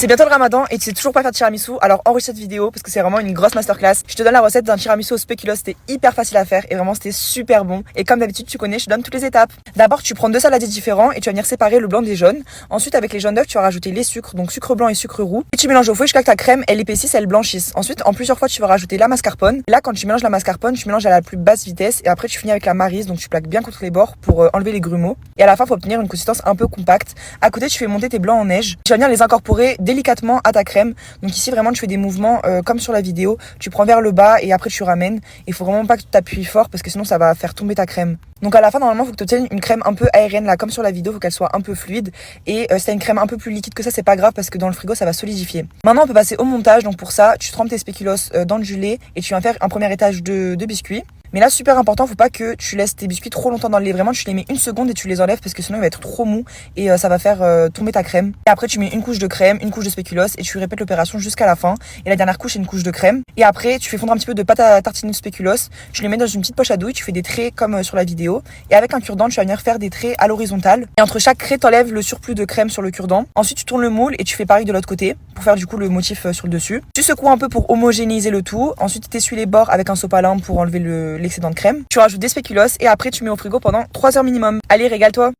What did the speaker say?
C'est bientôt le ramadan et tu sais toujours pas faire de tiramisu, alors enregistre cette vidéo parce que c'est vraiment une grosse masterclass. Je te donne la recette d'un tiramisu au spéculoos, c'était hyper facile à faire et vraiment c'était super bon. Et comme d'habitude tu connais, je te donne toutes les étapes. D'abord tu prends deux saladiers différents et tu vas venir séparer le blanc des jaunes. Ensuite avec les jaunes d'œufs tu vas rajouter les sucres, donc sucre blanc et sucre roux. Et tu mélanges au fouet jusqu'à que ta crème elle épaississe, elle blanchisse. Ensuite en plusieurs fois tu vas rajouter la mascarpone. Là quand tu mélanges la mascarpone, tu mélanges à la plus basse vitesse et après tu finis avec la maryse, donc tu plaques bien contre les bords pour enlever les grumeaux. Et à la fin faut obtenir une consistance un peu compacte. À côté tu fais monter tes blancs en neige. Tu vas venir les incorporer délicatement à ta crème. Donc ici vraiment tu fais des mouvements comme sur la vidéo, tu prends vers le bas et après tu ramènes. Il faut vraiment pas que tu t'appuies fort parce que sinon ça va faire tomber ta crème. Donc à la fin normalement il faut que tu obtiennes une crème un peu aérienne là comme sur la vidéo, il faut qu'elle soit un peu fluide et si t'as une crème un peu plus liquide que ça c'est pas grave parce que dans le frigo ça va solidifier. Maintenant on peut passer au montage, donc pour ça tu trempes tes spéculoos dans du lait et tu vas faire un premier étage de biscuits. Mais là, super important, faut pas que tu laisses tes biscuits trop longtemps dans le lait. Vraiment, tu les mets une seconde et tu les enlèves parce que sinon il va être trop mou et ça va faire tomber ta crème. Et après, tu mets une couche de crème, une couche de spéculoos et tu répètes l'opération jusqu'à la fin. Et la dernière couche, c'est une couche de crème. Et après, tu fais fondre un petit peu de pâte à tartiner de spéculoos. Tu les mets dans une petite poche à douille, tu fais des traits comme sur la vidéo. Et avec un cure-dent, tu vas venir faire des traits à l'horizontale. Et entre chaque trait, t'enlèves le surplus de crème sur le cure-dent. Ensuite, tu tournes le moule et tu fais pareil de l'autre côté pour faire du coup le motif sur le dessus. Tu secoues un peu pour homogénéiser le tout. Ensuite, tu essuies les bords avec un sopalin pour enlever l'excédent de crème. Tu rajoutes des spéculoos et après tu mets au frigo pendant 3 heures minimum. Allez, régale-toi!